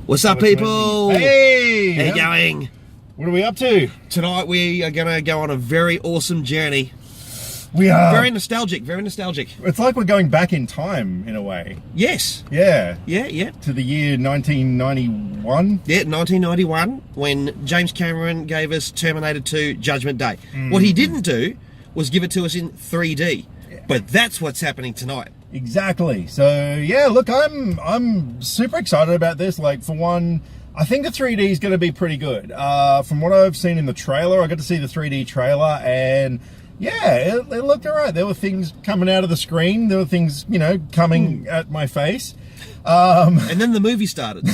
What's up, people? Hey! How you going? What are we up to? Tonight we are going to go on a very awesome journey. We are. Very nostalgic, very nostalgic. It's like we're going back in time, in a way. Yes. Yeah. Yeah. To the year 1991? Yeah, 1991, when James Cameron gave us Terminator 2 Judgment Day. What he didn't do was give it to us in 3D. Yeah. But that's what's happening tonight. Exactly. So, yeah, look, I'm super excited about this. Like, for one, I think the 3D is going to be pretty good. From what I've seen in the trailer, I got to see the 3D trailer, and yeah, it looked all right. There were things coming out of the screen. There were things, you know, coming at my face. And then the movie started.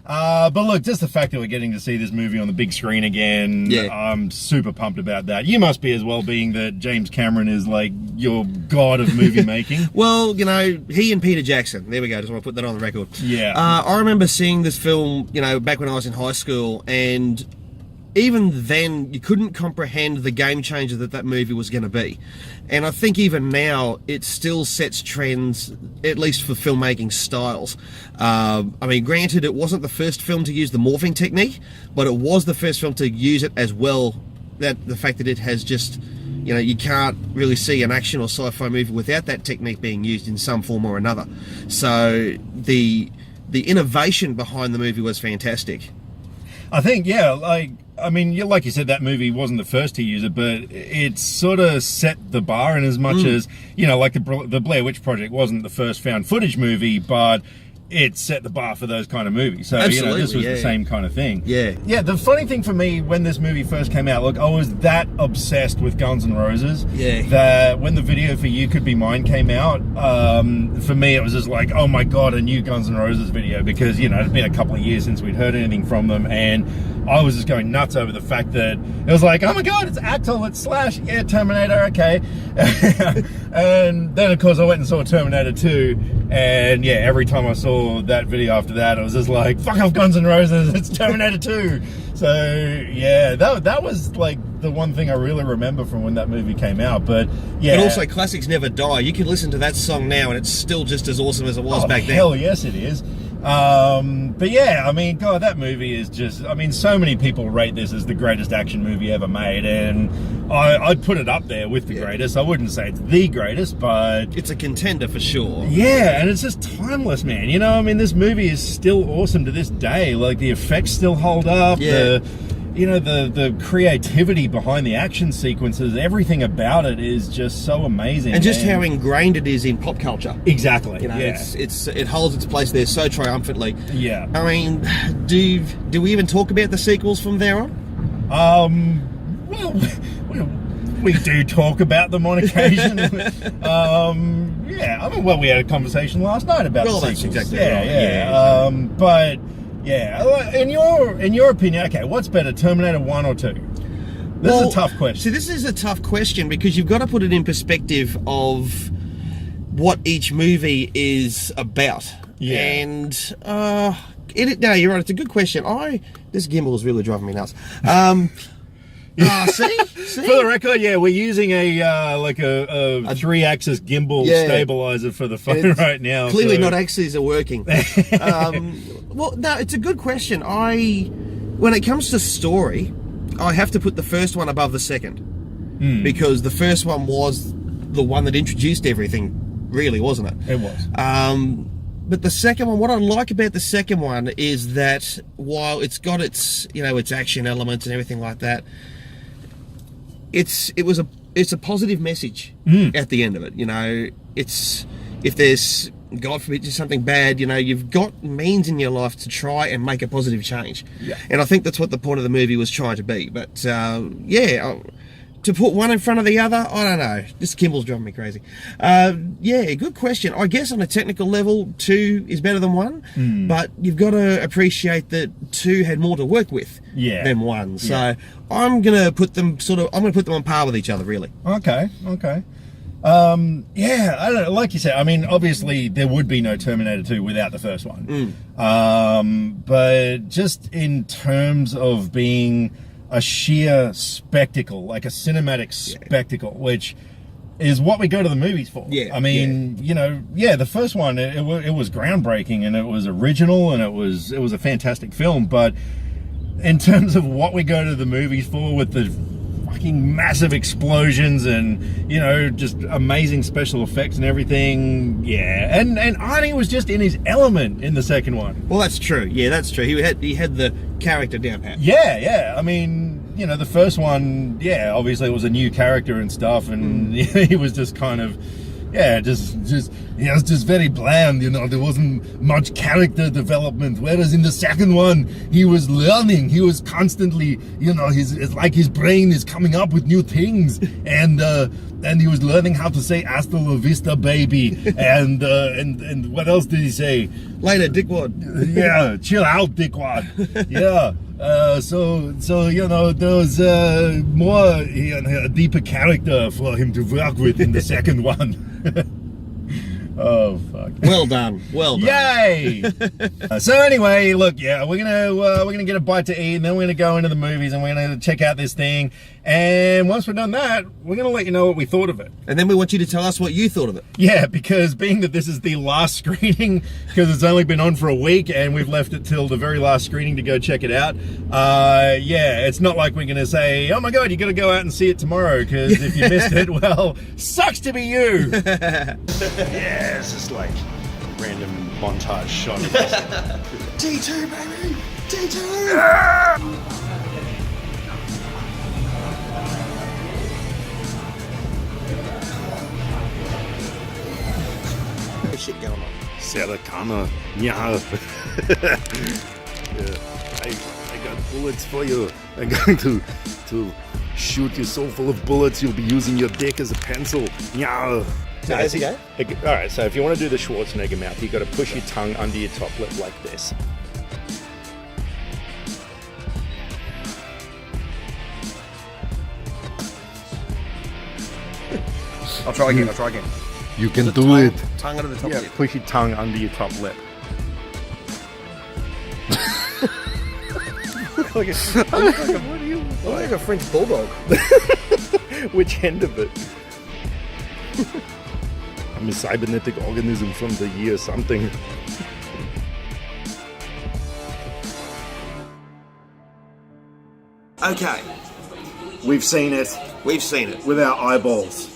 But look, just the fact that we're getting to see this movie on the big screen again, yeah. I'm super pumped about that. You must be as well, being that James Cameron is like your god of movie making. Well, you know, he and Peter Jackson. There we go. Just want to put that on the record. Yeah. I remember seeing this film, you know, back when I was in high school, and even then you couldn't comprehend the game changer that movie was going to be. And I think even now it still sets trends, at least for filmmaking styles. I mean, granted, it wasn't the first film to use the morphing technique, but it was the first film to use it as well. That the fact that it has just, you know, you can't really see an action or sci-fi movie without that technique being used in some form or another. So the innovation behind the movie was fantastic. I think, yeah, like, I mean, like you said, that movie wasn't the first to use it, but it sort of set the bar in as much as, you know, like the Blair Witch Project wasn't the first found footage movie, but it set the bar for those kind of movies. So, absolutely, you know, this was the same kind of thing. Yeah. Yeah, the funny thing for me when this movie first came out, look, I was that obsessed with Guns N' Roses that when the Video for You Could Be Mine came out, for me it was just like, oh my God, a new Guns N' Roses video, because, you know, it's been a couple of years since we'd heard anything from them, and I was just going nuts over the fact that it was like, oh my God, it's Axl, it's Slash, yeah, Terminator, okay. And then, of course, I went and saw Terminator 2, and yeah, every time I saw that video after that, it was just like, fuck off Guns N' Roses, it's Terminator 2. So yeah, that was like the one thing I really remember from when that movie came out. But yeah, and also classics never die. You can listen to that song now and it's still just as awesome as it was back then. Hell yes it is. But yeah, I mean, God, that movie is just, I mean, so many people rate this as the greatest action movie ever made, and I'd put it up there with the greatest. I wouldn't say it's the greatest, but it's a contender for sure. Yeah, and it's just timeless, man. You know, I mean, this movie is still awesome to this day. Like, the effects still hold up. Yeah. You know, the creativity behind the action sequences, everything about it is just so amazing. And just how ingrained it is in pop culture. Exactly. You know, it holds its place there so triumphantly. Yeah. I mean, do we even talk about the sequels from there on? Well, we do talk about them on occasion. Yeah, I mean, well, we had a conversation last night about the sequels. That's exactly right. Yeah. But yeah, in your opinion, okay, what's better, Terminator 1 or 2? This is a tough question. See, this is a tough question because you've got to put it in perspective of what each movie is about. Yeah. And no, you're right. It's a good question. This gimbal is really driving me nuts. See? For the record, yeah, we're using a 3-axis gimbal stabilizer for the phone right now. Clearly not axes are working. Well, no, it's a good question. When it comes to story, I have to put the first one above the second. Because the first one was the one that introduced everything, really, wasn't it? It was. But the second one, what I like about the second one is that while it's got its, you know, its action elements and everything like that, it's a positive message at the end of it. You know, it's, if there's, God forbid, just something bad, you know, you've got means in your life to try and make a positive change. Yeah. And I think that's what the point of the movie was trying to be. But to put one in front of the other, I don't know. This gimbal's driving me crazy. Yeah, good question. I guess on a technical level, 2 is better than 1, but you've got to appreciate that 2 had more to work with than 1. So I'm gonna put them on par with each other, really. Okay. Yeah, I don't know. Like you said, I mean, obviously there would be no Terminator 2 without the first one. But just in terms of being a sheer spectacle, like a cinematic spectacle, which is what we go to the movies for. Yeah. I mean, you know, the first one, it was groundbreaking, and it was original, and it was a fantastic film. But in terms of what we go to the movies for, with the fucking massive explosions and, you know, just amazing special effects and everything, and Arnie was just in his element in the second one. Well, that's true. Yeah, that's true. He had the character down pat. Yeah. I mean, you know, the first one, obviously it was a new character and stuff, and he was just kind of, he was just very bland, you know, there wasn't much character development, whereas in the second one, he was learning, he was constantly, you know, it's like his brain is coming up with new things, and he was learning how to say hasta la vista, baby, and what else did he say? Later, dickwad. Yeah, chill out, dickwad. Yeah. So you know, there was more, a deeper character for him to work with in the second one. Oh fuck! Well done. Yay! So anyway, look, we're gonna get a bite to eat, and then we're gonna go into the movies, and we're gonna check out this thing. And once we're done that, we're gonna let you know what we thought of it. And then we want you to tell us what you thought of it. Yeah, because being that this is the last screening, because it's only been on for a week, and we've left it till the very last screening to go check it out. It's not like we're gonna say, oh my god, you gotta go out and see it tomorrow, because if you missed it, well, sucks to be you. Yeah, it's just like a random montage shot. T2, baby! T2! Shit going on. Sarakana. Yeah. I got bullets for you. I'm going to shoot you so full of bullets you'll be using your dick as a pencil. Yeah. Now, is he gay? Alright, so if you want to do the Schwarzenegger mouth, you've got to push your tongue under your top lip like this. I'll try again. You can do it. Tongue under the top lip. Push your tongue under your top lip. Look like a French bulldog. Which end of it? I'm a cybernetic organism from the year something. Okay. We've seen it. With our eyeballs.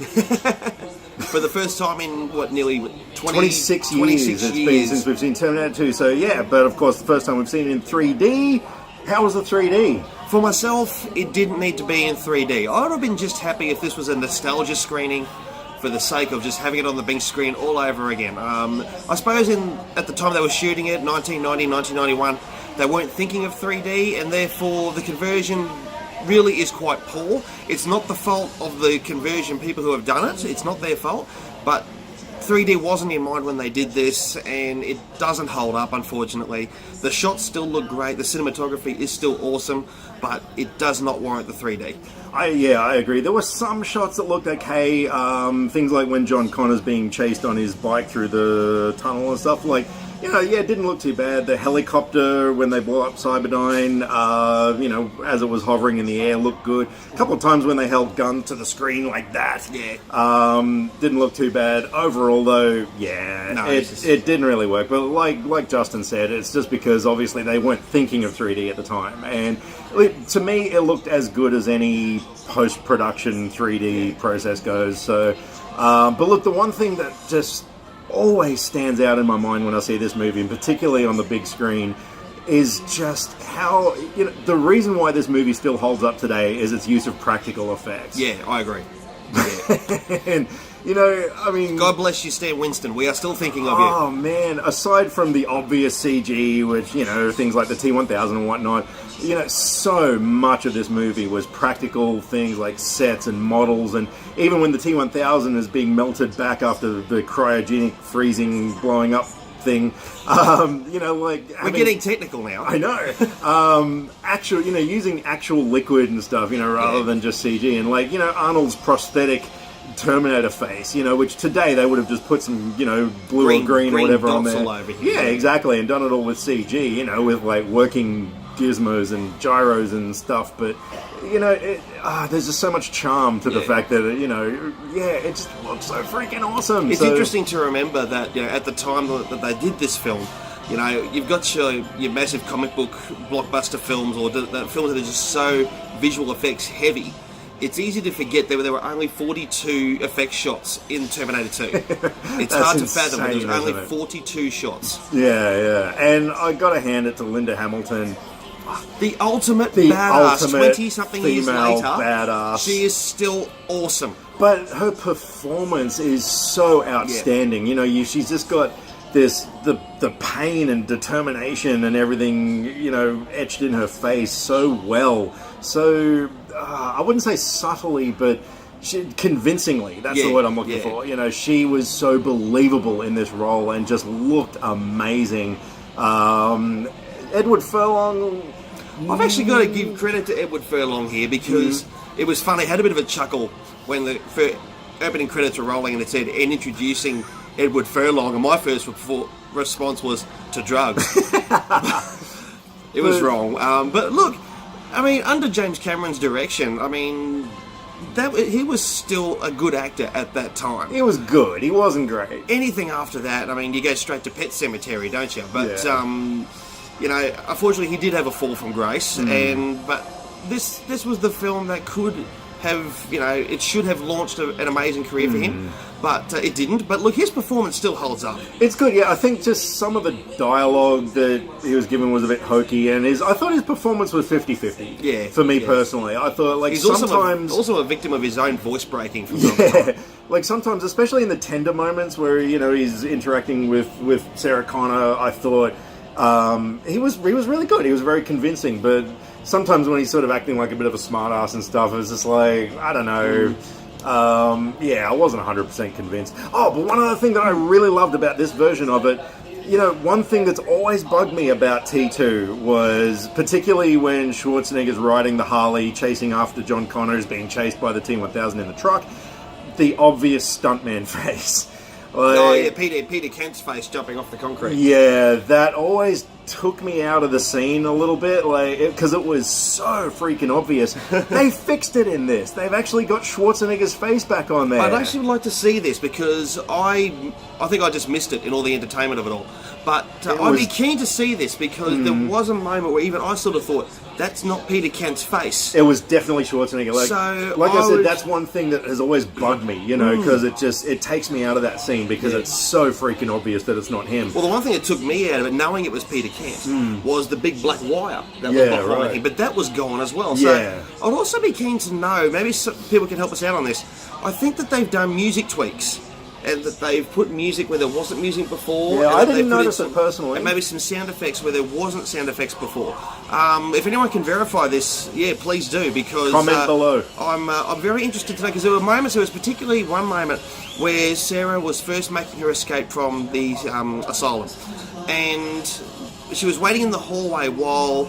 For the first time in, nearly 26 years it's been since we've seen Terminator 2. So yeah, but of course the first time we've seen it in 3D. How was the 3D? For myself, it didn't need to be in 3D. I would have been just happy if this was a nostalgia screening for the sake of just having it on the big screen all over again. I suppose at the time they were shooting it, 1990, 1991, they weren't thinking of 3D, and therefore the conversion really is quite poor. It's not the fault of the conversion people who have done it, it's not their fault, but 3D wasn't in mind when they did this, and it doesn't hold up, unfortunately. The shots still look great, the cinematography is still awesome, but it does not warrant the 3D. I agree. There were some shots that looked okay, things like when John Connor's being chased on his bike through the tunnel and stuff, like, it didn't look too bad. The helicopter, when they blew up Cyberdyne, as it was hovering in the air, looked good. A couple of times when they held guns to the screen like that, didn't look too bad. Overall, though, it didn't really work. But like Justin said, it's just because obviously they weren't thinking of 3D at the time. And to me, it looked as good as any post-production 3D process goes. So, but look, the one thing that just always stands out in my mind when I see this movie, and particularly on the big screen, is just how, the reason why this movie still holds up today is its use of practical effects. Yeah, I agree. Yeah. And, God bless you, Stan Winston. We are still thinking of you. Oh, man. Aside from the obvious CG, which, things like the T-1000 and whatnot, so much of this movie was practical things like sets and models, and even when the T-1000 is being melted back after the cryogenic freezing blowing up thing, we're getting technical now. I know. Using actual liquid and stuff, rather than just CG, and Arnold's prosthetic Terminator face, which today they would have just put some, blue or green or whatever on there. All over here. Yeah, exactly, and done it all with CG, with working gizmos and gyros and stuff, but you know, there's just so much charm to the fact that it just looks so freaking awesome. It's interesting to remember that at the time that they did this film, you've got your massive comic book blockbuster films or the films that are just so visual effects heavy. It's easy to forget there were only 42 effects shots in Terminator 2. It's hard to fathom, but there was only 42 shots. Yeah. And I gotta hand it to Linda Hamilton. The ultimate badass. 20-something years later, badass. She is still awesome. But her performance is so outstanding. She's just got the pain and determination and everything, etched in her face so well. So, I wouldn't say subtly, but convincingly. That's the word I'm looking for. She was so believable in this role and just looked amazing. Edward Furlong... I've actually got to give credit to Edward Furlong here because it was funny. I had a bit of a chuckle when the opening credits were rolling and it said, "And introducing Edward Furlong," and my first response was, "To drugs." It was wrong. But look, under James Cameron's direction, he was still a good actor at that time. He was good. He wasn't great. Anything after that, you go straight to Pet Sematary, don't you? But, unfortunately he did have a fall from grace, but this was the film that could have, it should have launched an amazing career for him, but it didn't. But look, his performance still holds up. It's good, yeah. I think just some of the dialogue that he was given was a bit hokey, and I thought his performance was 50-50. Yeah. For me personally. I thought, he's sometimes... also a victim of his own voice breaking from time to time. Sometimes, especially in the tender moments where, he's interacting with Sarah Connor, I thought he was really good. He was very convincing, but sometimes when he's sort of acting like a bit of a smartass and stuff, it was just like, I don't know. I wasn't 100% convinced. Oh, but one other thing that I really loved about this version of it, one thing that's always bugged me about T2 was, particularly when Schwarzenegger's riding the Harley, chasing after John Connor's being chased by the T-1000 in the truck, the obvious stuntman face. Peter Kent's face jumping off the concrete. Yeah, that always took me out of the scene a little bit, because it was so freaking obvious. They fixed it in this. They've actually got Schwarzenegger's face back on there. I'd actually like to see this because I think I just missed it in all the entertainment of it all. But I'd be keen to see this because there was a moment where even I sort of thought, that's not Peter Kent's face. It was definitely Schwarzenegger. I said, that's one thing that has always bugged me, because it takes me out of that scene because it's so freaking obvious that it's not him. Well, the one thing that took me out of it, knowing it was Peter Kent, was the big black wire that was behind him. But that was gone as well. So I'd also be keen to know, maybe some people can help us out on this. I think that they've done music tweaks. And that they've put music where there wasn't music before. Yeah, I didn't notice it personally. And maybe some sound effects where there wasn't sound effects before. If anyone can verify this, please do, because... Comment below. I'm very interested to know, because there was particularly one moment where Sarah was first making her escape from the asylum. And she was waiting in the hallway while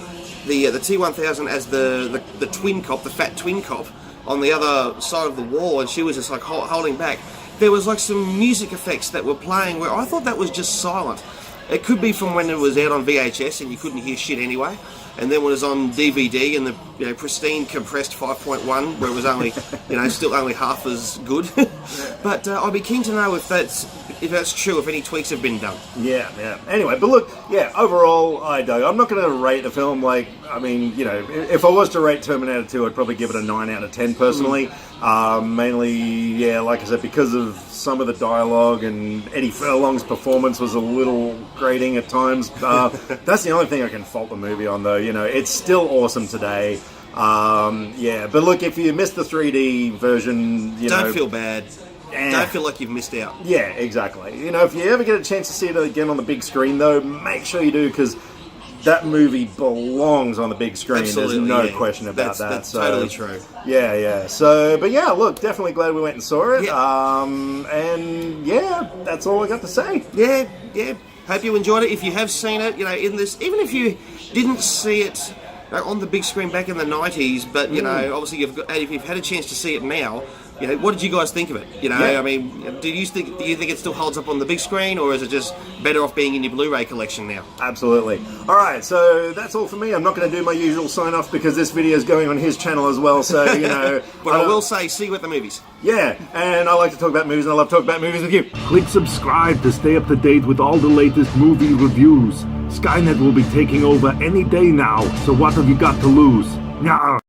the T-1000 as the twin cop, the fat twin cop, on the other side of the wall, and she was just holding back. There was some music effects that were playing where I thought that was just silent. It could be from when it was out on VHS and you couldn't hear shit anyway. And then when it was on DVD and the pristine compressed 5.1 where it was only still only half as good. But I'd be keen to know if that's true, if any tweaks have been done. Yeah. Anyway, but look, overall, I dug. I'm not going to rate the film if I was to rate Terminator 2, I'd probably give it a 9 out of 10 personally. Mainly, like I said, because of some of the dialogue and Eddie Furlong's performance was a little grating at times. That's the only thing I can fault the movie on, though. It's still awesome today. But look, if you missed the 3D version, don't feel bad. Don't feel like you've missed out. Yeah, exactly. If you ever get a chance to see it again on the big screen, though, make sure you do, because that movie belongs on the big screen. Absolutely, there's no question about that. That's totally true. Yeah. So, but look, definitely glad we went and saw it. That's all I got to say. Yeah. Hope you enjoyed it. If you have seen it, in this, even if you didn't see it on the big screen back in the 90s, but obviously if you've had a chance to see it now, You know, what did you guys think of it? You know, I mean, do you think it still holds up on the big screen, or is it just better off being in your Blu-ray collection now? Absolutely. All right, so that's all for me. I'm not going to do my usual sign-off because this video is going on his channel as well. So you know, but I will say, see you at the movies. Yeah, and I like to talk about movies, and I love to talk about movies with you. Click subscribe to stay up to date with all the latest movie reviews. Skynet will be taking over any day now, so what have you got to lose? Nyah.